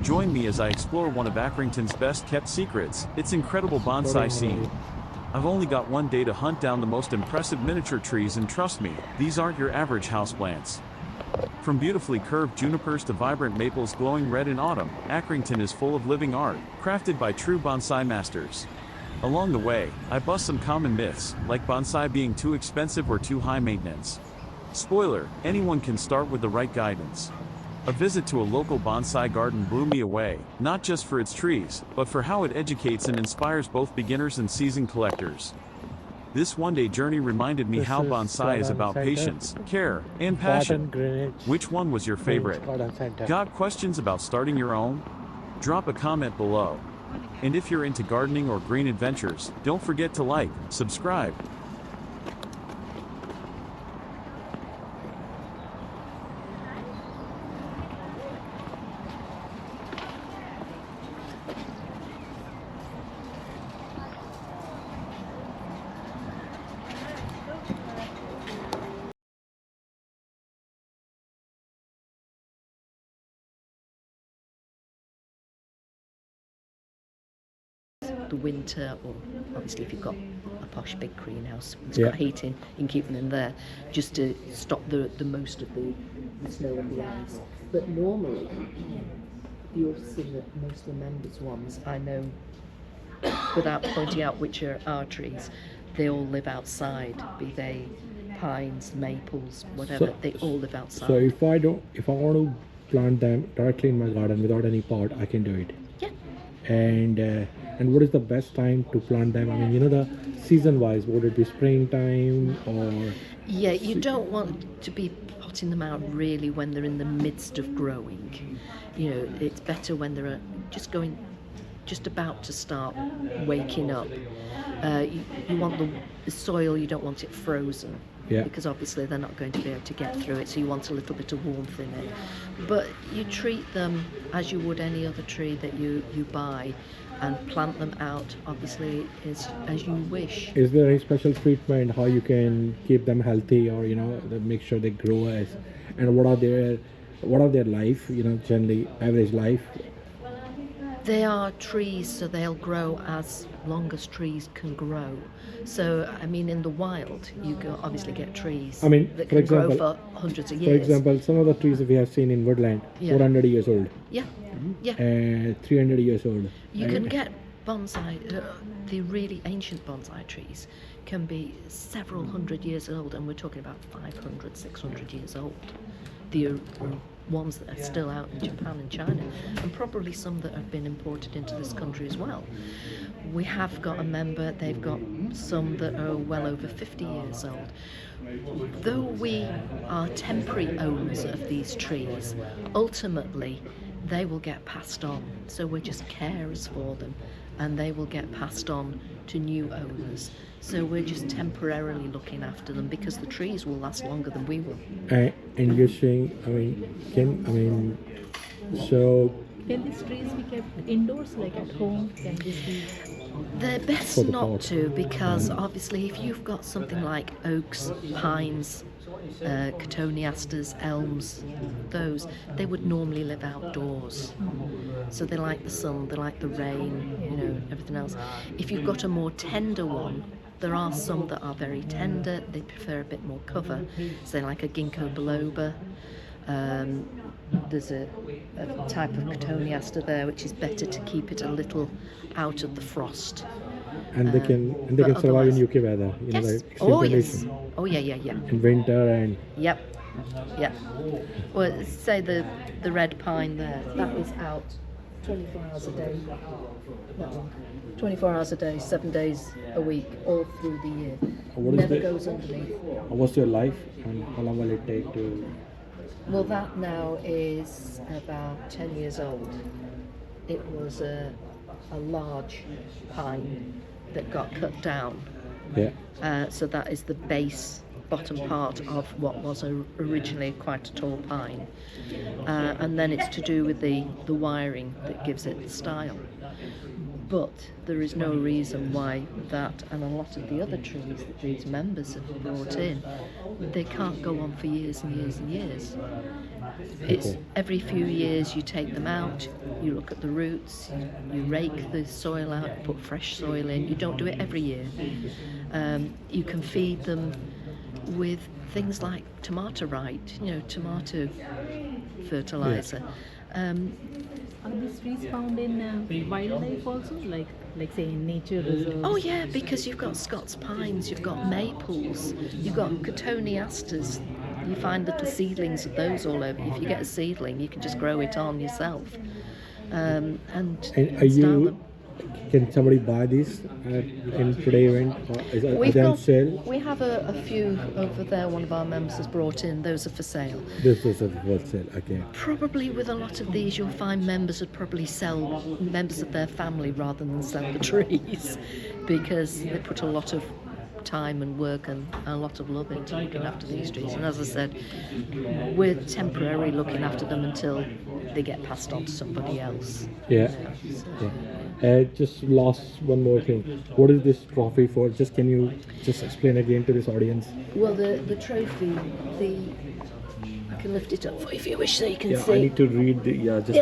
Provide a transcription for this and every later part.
Join me as I explore one of Accrington's best kept secrets, its incredible bonsai scene. I've only got one day to hunt down the most impressive miniature trees, and trust me, these aren't your average houseplants. From beautifully curved junipers to vibrant maples glowing red in autumn, Accrington is full of living art, crafted by true bonsai masters. Along the way, I bust some common myths, like bonsai being too expensive or too high maintenance. Spoiler, anyone can start with the right guidance. A visit to a local bonsai garden blew me away, not just for its trees, but for how it educates and inspires both beginners and seasoned collectors. This one-day journey reminded me how bonsai is about patience, care, and passion. Which one was your favorite? Got questions about starting your own? Drop a comment below. And if you're into gardening or green adventures, don't forget to like, subscribe. The winter, or obviously if you've got a posh big greenhouse, it's got heating, you can keep them in there just to stop the most of the snow and the ice. But normally, you'll see that most of the members' ones, I know, without pointing out which are our trees, they all live outside, be they pines, maples, whatever, they all live outside. So if I want to plant them directly in my garden without any pot, I can do it. Yeah. And what is the best time to plant them? I mean, you know, the season wise, would it be springtime or? Yeah, you don't want to be potting them out really when they're in the midst of growing. You know, it's better when they're just about to start waking up. You want the soil, you don't want it frozen. Yeah. Because obviously they're not going to be able to get through it, so you want a little bit of warmth in it. But you treat them as you would any other tree that you buy, and plant them out obviously as you wish. Is there any special treatment how you can keep them healthy, or make sure they grow and what are their life, generally average life? They are trees, so they'll grow as long as trees can grow. So, I mean, in the wild, you obviously get trees that can grow for hundreds of years. For example, some of the trees that we have seen in woodland, 400 years old. Yeah, yeah. 300 years old. You can get bonsai, the really ancient bonsai trees can be several hundred years old, and we're talking about 500, 600 years old. The ones that are still out in Japan and China, and probably some that have been imported into this country as well. We have got a member, they've got some that are well over 50 years old. Though we are temporary owners of these trees, ultimately they will get passed on. So we're just carers for them, and they will get passed on to new owners. So we're just temporarily looking after them because the trees will last longer than we will. And you're saying, so can these trees be kept indoors, like at home? Can this be? They're best not to, because obviously if you've got something like oaks, pines, cotoneasters, elms, they would normally live outdoors. So they like the sun, they like the rain, everything else. If you've got a more tender one, there are some that are very tender, they prefer a bit more cover, so like a ginkgo biloba. There's a type of cotoneaster there which is better to keep it a little out of the frost. And they can survive in UK weather. Yes. Oh yes. Oh yeah. In winter and. Yep. Well, say the red pine there. That is out 24 hours a day. That one. 24 hours a day, 7 days a week, all through the year. Never goes underneath. What's your life, and how long will it take to? Well, that now is about 10 years old. It was a large pine that got cut down. Yeah. So that is the bottom part of what was originally quite a tall pine. And then it's to do with the wiring that gives it the style. But there is no reason why that and a lot of the other trees that these members have brought in, they can't go on for years and years and years. It's every few years you take them out, you look at the roots, you rake the soil out, put fresh soil in. You don't do it every year. You can feed them with things like tomato tomato fertilizer. Are these trees found in wildlife also, like say in nature reserves? Oh yeah, because you've got Scots pines, you've got maples, you've got cotoneasters. You find little seedlings of those all over. If you get a seedling, you can just grow it on yourself, and start them. Can somebody buy these in today event? Or are they on sale? We have a few over there. One of our members has brought in. Those are for sale. This is a wholesale. Okay. Probably with a lot of these, you'll find members would probably sell members of their family rather than sell the trees, because they put a lot of time and work and a lot of love into looking after these trees. And as I said, we're temporarily looking after them until they get passed on to somebody else. Yeah. Just last one more thing. What is this trophy for? Can you just explain again to this audience? Well, the trophy, I can lift it up for you if you wish, so you can see. I need to read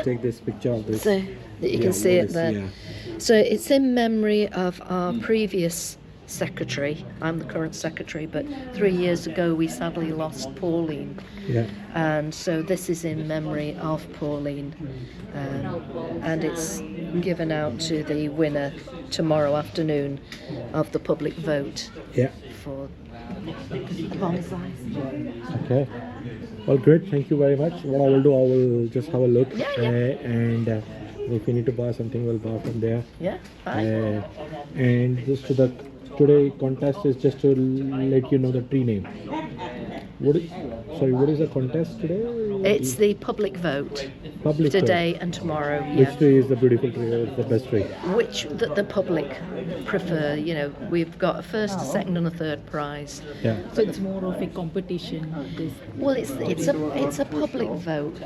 take this picture of this. So that you can see it there. Yeah. So it's in memory of our previous secretary. I'm the current secretary, but 3 years ago we sadly lost Pauline. Yeah. And so this is in memory of Pauline, and it's given out to the winner tomorrow afternoon of the public vote. Yeah. For bonsai. Okay. Well, great. Thank you very much. What I will do, I will just have a look. And if you need to buy something, we'll buy from there. Yeah, fine. And just today contest is just to let you know the tree name. What is the contest today? It's the public vote. Public today vote. And tomorrow. Which tree is the beautiful tree? Or is the best tree? Which the public prefer. We've got a first, a second, and a third prize. Yeah. So it's more of a competition. Well, it's a public vote.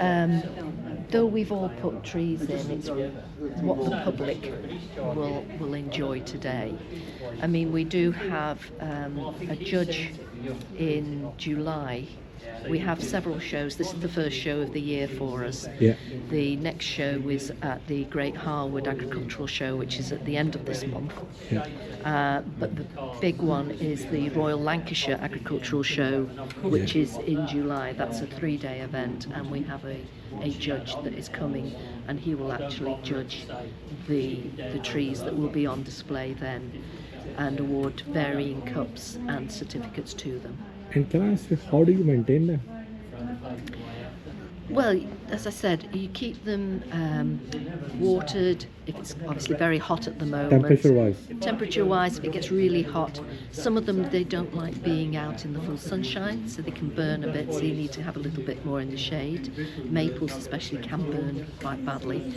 Though we've all put trees in, it's what the public will enjoy today. I mean, we do have a judge in July. We have several shows. This is the first show of the year for us. Yeah. The next show is at the Great Harwood Agricultural Show, which is at the end of this month. Yeah. But the big one is the Royal Lancashire Agricultural Show, which is in July. That's a 3-day event, and we have a judge that is coming, and he will actually judge the trees that will be on display then, and award varying cups and certificates to them. And can I ask you, how do you maintain them? Well, as I said, you keep them watered. If it's obviously very hot at the moment. Temperature-wise, if it gets really hot, some of them, they don't like being out in the full sunshine, so they can burn a bit, so you need to have a little bit more in the shade. Maples especially can burn quite badly.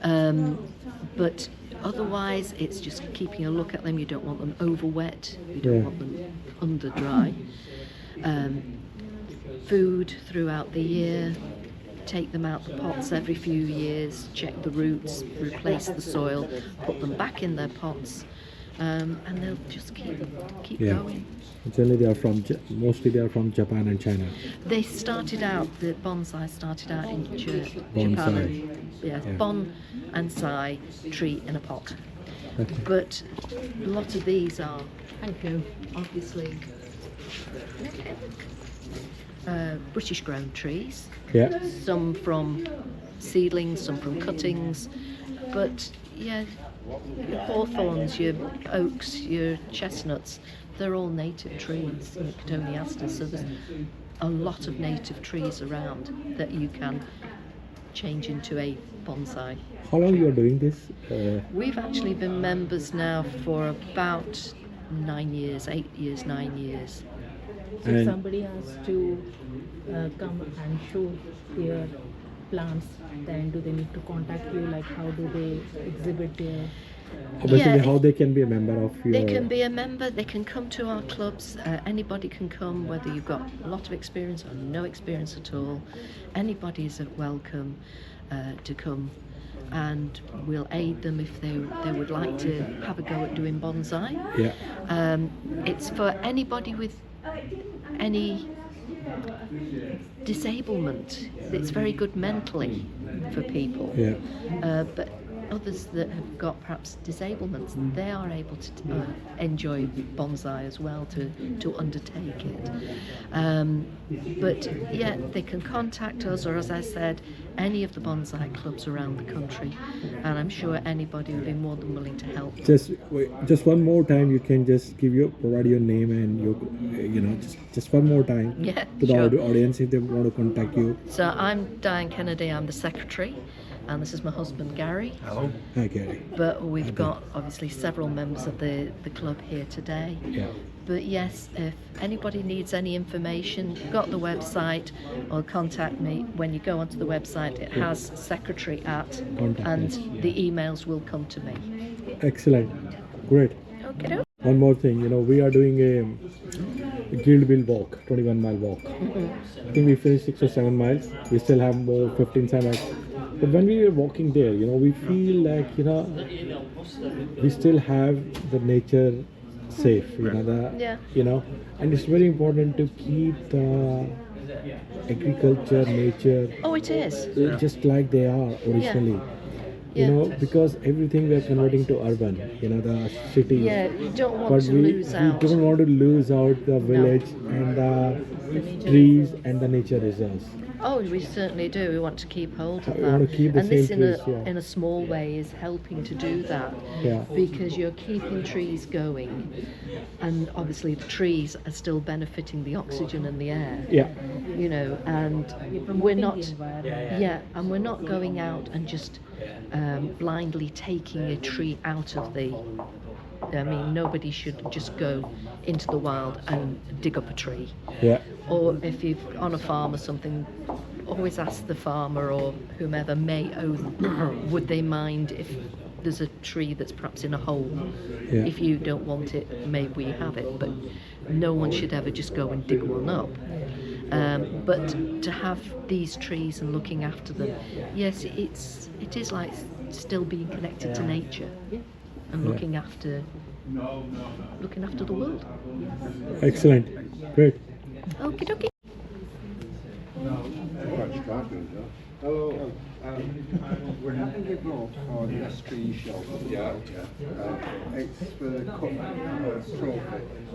But otherwise, it's just keeping a look at them. You don't want them over wet. You don't want them under dry. Food throughout the year. Take them out the pots every few years, check the roots, replace the soil, put them back in their pots, and they'll just keep going. Generally, mostly they are from Japan and China. The bonsai started out in Japan. Bonsai. Bon and sai, tree in a pot. Okay. But a lot of these are, obviously, British-grown trees. Yeah. Some from seedlings, some from cuttings, but your hawthorns, your oaks, your chestnuts, they're all native trees, cotoneasters, so there's a lot of native trees around that you can change into a bonsai. How long you are doing this? We've actually been members now for about 9 years, 8 years, 9 years. So if somebody has to come and show their plants, then do they need to contact you? Like, how do they exhibit their... Basically, how they can be a member of your... They can be a member, they can come to our clubs, anybody can come, whether you've got a lot of experience or no experience at all. Anybody is welcome to come, and we'll aid them if they would like to have a go at doing bonsai. Yeah. It's for anybody with any disablement. It's very good mentally for people. Yeah. But others that have got perhaps disablements, they are able to enjoy bonsai as well, to undertake it. But yeah, they can contact us, or as I said, any of the bonsai clubs around the country, and I'm sure anybody will be more than willing to help. Just wait, just one more time. You can just provide your name and your, just one more time. Yeah, to the sure. audience if they want to contact you. So I'm Diane Kennedy, I'm the secretary, and this is my husband Gary. Hello. Hi, Gary. But we've got obviously several members of the club here today. Yeah. But yes, if anybody needs any information, got the website, or contact me. When you go onto the website, it has secretary at, Contact and us, yeah. the emails will come to me. Excellent. Great. Okay. One more thing, we are doing a Guildville walk, 21-mile walk. I think we finished 6 or 7 miles. We still have more 15 miles. But when we were walking there, we feel like, we still have the nature safe, Yeah. and it's very important to keep the agriculture, nature, Oh, it is. just like they are originally. Yeah. Because everything we are converting to urban, the cities. Yeah, you don't want But to we lose out. don't want to lose out the village and the trees and the nature reserves. Oh, we certainly do. We want to keep hold of We that. want to keep the And this, same in place, yeah. a small way, is helping to do that. Yeah. Because you're keeping trees going, and obviously the trees are still benefiting the oxygen in the air. Yeah. And we're not. Yeah, and we're not going out and just blindly taking a tree out of the. I mean, nobody should just go into the wild and dig up a tree. Yeah. Or if you're on a farm or something, always ask the farmer or whomever may own, would they mind if there's a tree that's perhaps in a hole? Yeah. If you don't want it, may we have it? But no one should ever just go and dig one up. But to have these trees and looking after them, yes, it is like still being connected to nature and looking after the world. Excellent. Great. Okie dokie. Hello. We're having a vote for the best tree show. Yeah. It's for the cup trophy.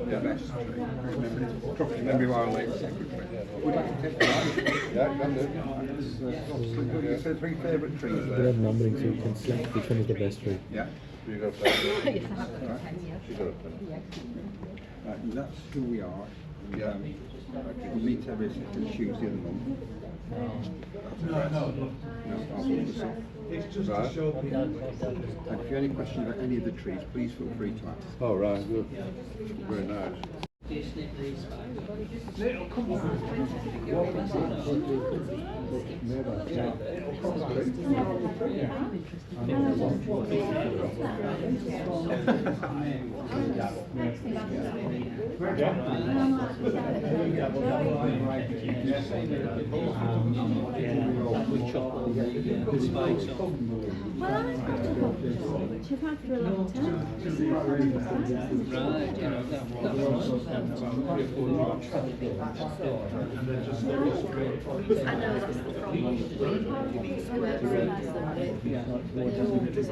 The best tree. Remember you are a late secretary. Would you take that? Yeah, can do. You said 3 favourite trees They there. are numbering, so you can select which one is the best tree. Yeah. You got a pen? You got a pen. That's who we are. Yeah. We meet every Tuesday of the month. I'll put this up. It's just to show people. And if you have any questions about any of the trees, please feel free to ask. Oh, right, good. Very nice. She's had for a long time. I know that's the problem. Whoever owns them, they're all this is a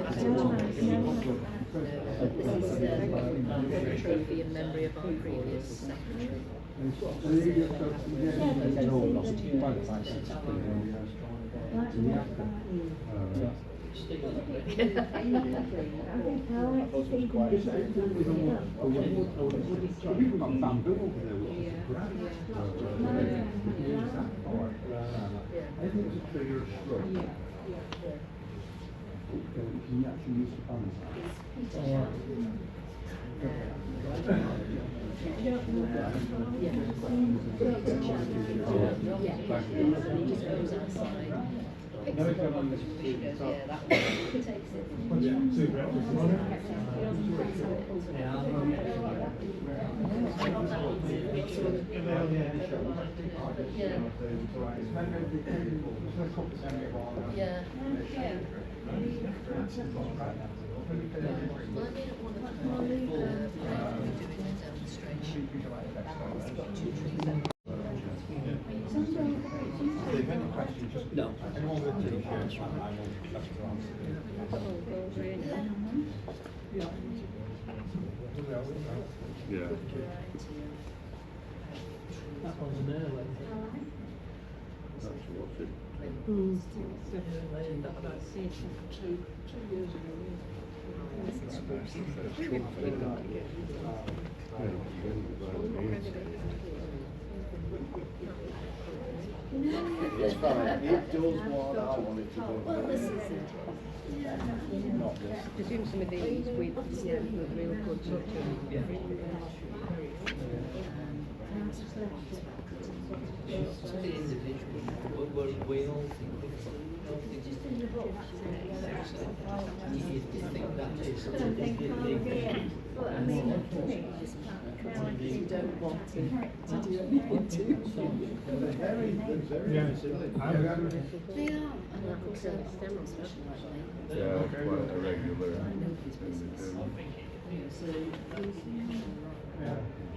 trophy in memory of our previous secretary. Yeah. Well, I mean, one of the doing a demonstration. It's got 2 trees. Yeah. That's what's it. It's fine. It does what I want it to do. Well, this is it. Not this. I presume some of these with real good But I mean, you don't want to do anything to. They are, and of course, STEM especially like Yeah, it's quite a regular.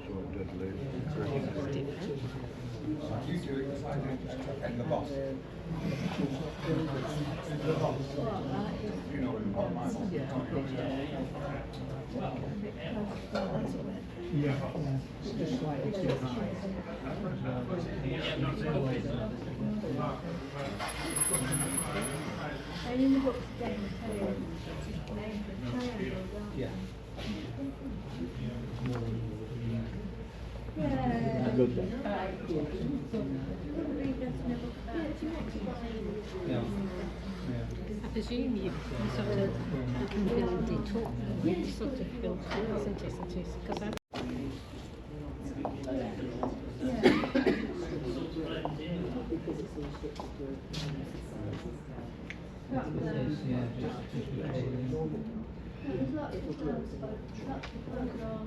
Sort of deadly. You do it, I do just and the boss. You know what my And in the book today, I tell you, triangle, don't you? Yeah. Good then. Probably just never look at that. If you want to buy I presume you sort of can build it up. You sort of build it up, isn't it? Because I there's lots of plants, but lots of plants are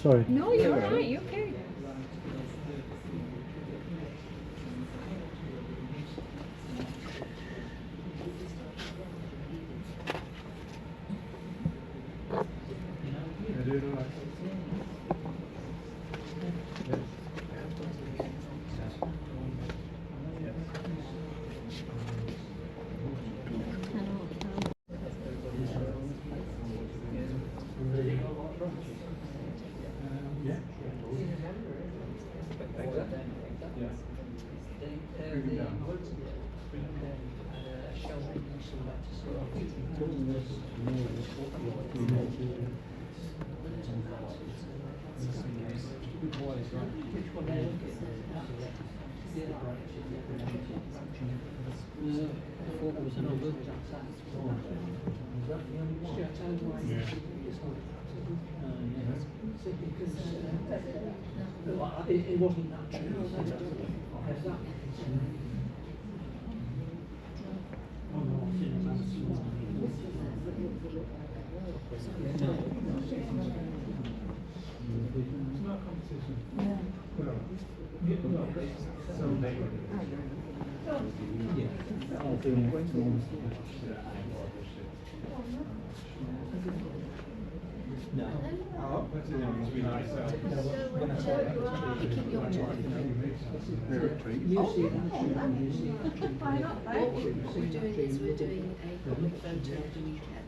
Sorry. No, you're all right. You're okay. It wasn't that true. What we're doing is we're doing a public photo of the weekend.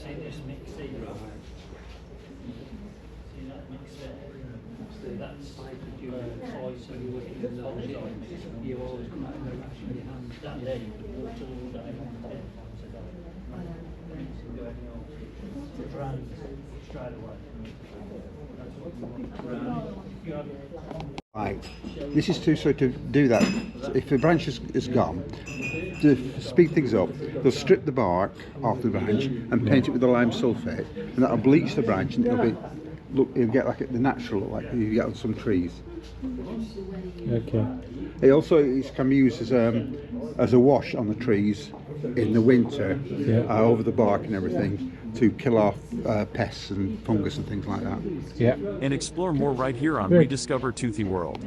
See this mix here? See that mix there? That's so you would use the bonsai mix. You always come out with a rash in your hand. That there you could water all day. Drown straight away. That's what you want. Drown. You have Right. This is to do that. If the branch is gone, to speed things up, they'll strip the bark off the branch and paint it with the lime sulphate, and that'll bleach the branch, and it'll get like the natural look like you get on some trees. Okay. It also can be used as a wash on the trees in the winter, over the bark and everything, to kill off pests and fungus and things like that. Yeah. And explore more right here on Good. Rediscover Toothy World.